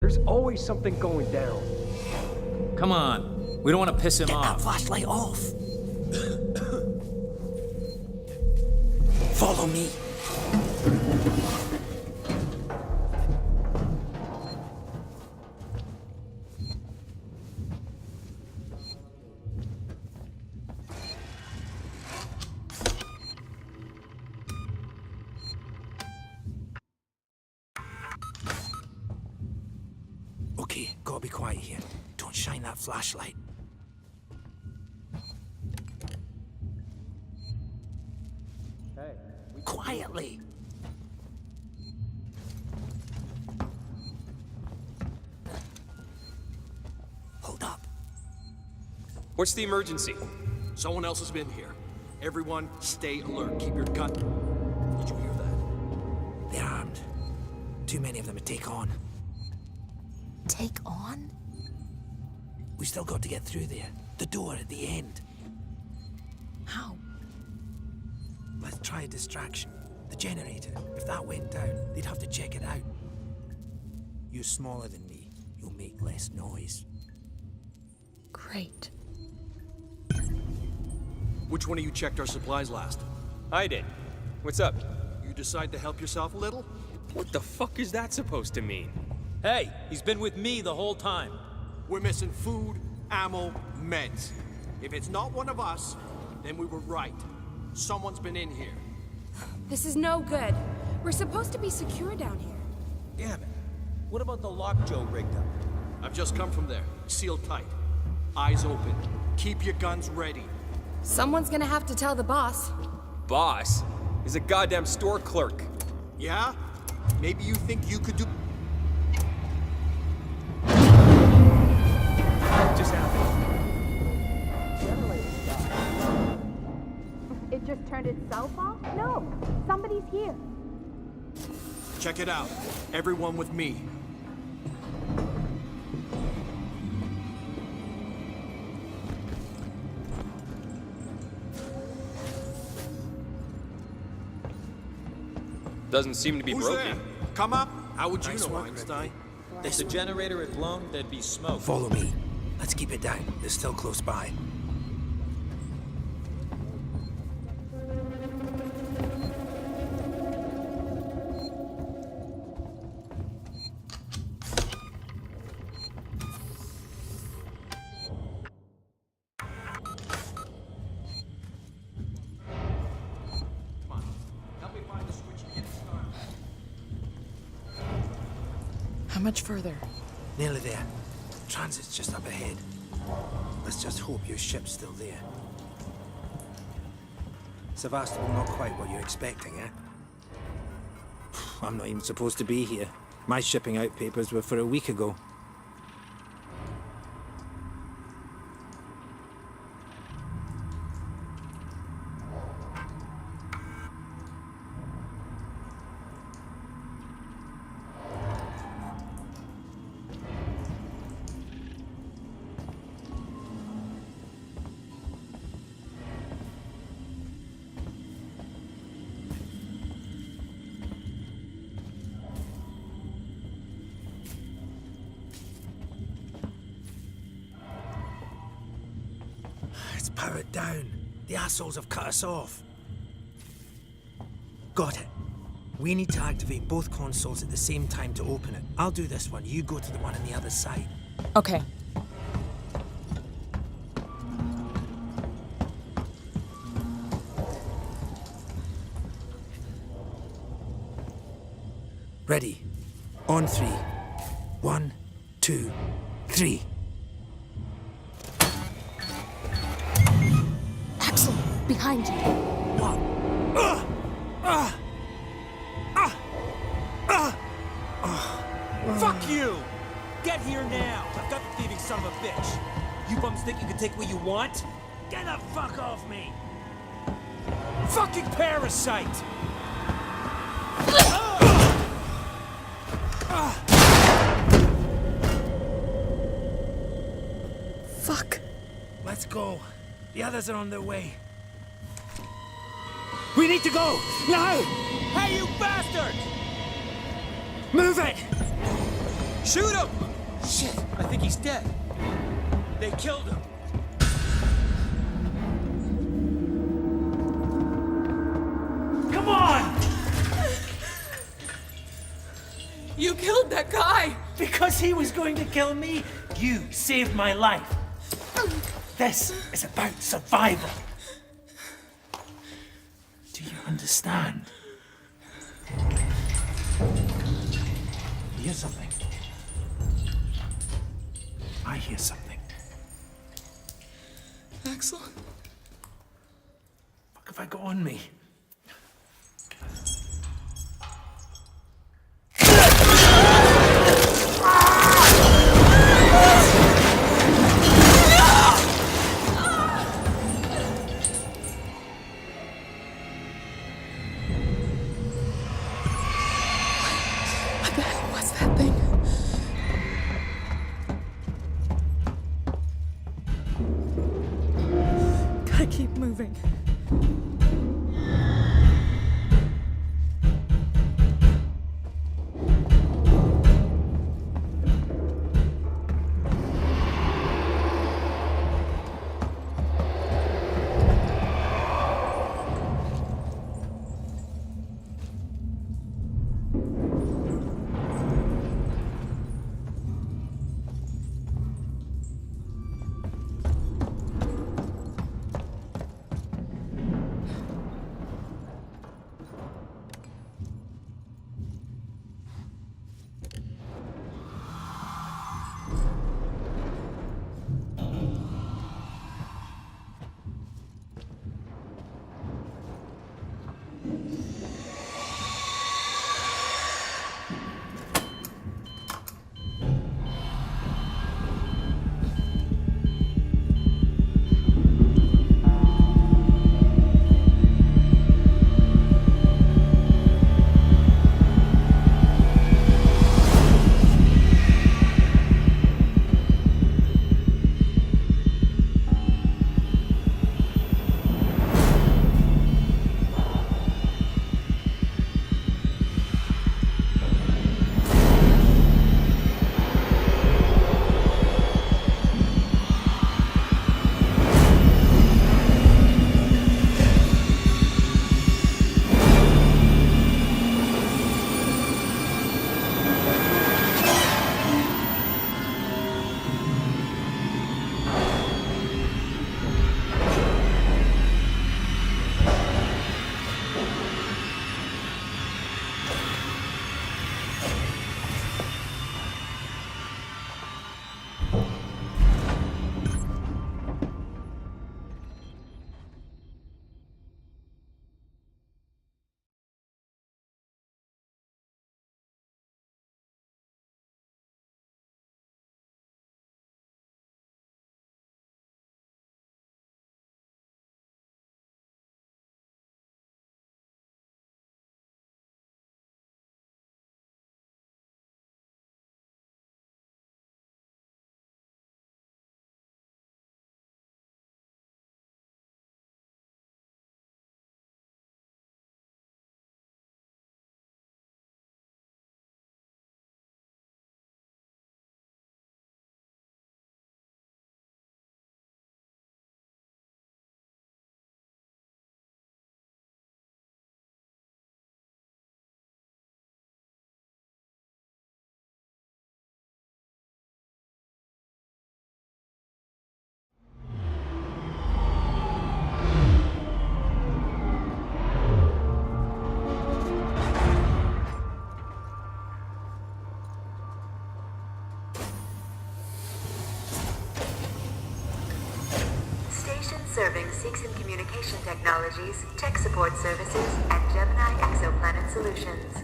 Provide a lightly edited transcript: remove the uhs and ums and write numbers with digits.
There's always something going down. Come on. We don't want to piss him Get off. that flashlight off. Follow me. Okay, gotta be quiet here. Don't shine that flashlight. Hey. Quietly. Hold up. What's the emergency? Someone else has been here. Everyone, stay alert. Keep your gun. Did you hear that? They're armed. Too many of them to take on. Take on? We still got to get through there. The door at the end. How? Let's try a distraction. The generator. If that went down, they'd have to check it out. You're smaller than me. You'll make less noise. Great. Which one of you checked our supplies last? I did. What's up? You decide to help yourself a little? What the fuck is that supposed to mean? Hey, he's been with me the whole time. We're missing food, ammo, meds. If it's not one of us, then we were right. Someone's been in here. This is no good. We're supposed to be secure down here. Damn it. What about the lock Joe rigged up? I've just come from there. Sealed tight. Eyes open. Keep your guns ready. Someone's gonna have to tell the boss. Boss? He's a goddamn store clerk. Yeah? Maybe you think you could do... What just happened? It just turned itself off? No, somebody's here. Check it out. Everyone with me. Doesn't seem to be Who's broken. there? Come up. How would you Nice know, work, Einstein? If the generator had blown, there'd be smoke. Follow me. Let's keep it down. They're still close by. Come on. Help me find the switch to get it started. How much further? Nearly there. Transit's just up ahead. Let's just hope your ship's still there. Sevastopol, not quite what you're expecting, eh? I'm not even supposed to be here. My shipping out papers were for a week ago. It's powered down. The assholes have cut us off. Got it. We need to activate both consoles at the same time to open it. I'll do this one. You go to the one on the other side. Okay. Ready. On three. 1, 2, 3. Axel, behind you. What? Fuck you! Get here now! I've got the thieving son of a bitch! You bums think you can take what you want? Get the fuck off me! Fucking parasite! Fuck. Let's go. The others are on their way. We need to go! Now! Hey, you bastard! Move it! Shoot him! Shit, I think he's dead. They killed him. Come on! You killed that guy! Because he was going to kill me, you saved my life. This is about survival. Do you understand? You hear something? I hear something. Axel? Fuck have I got on me? What the hell was that thing? Gotta keep moving. Serving Seegson Communication Technologies, Tech Support Services, and Gemini Exoplanet Solutions.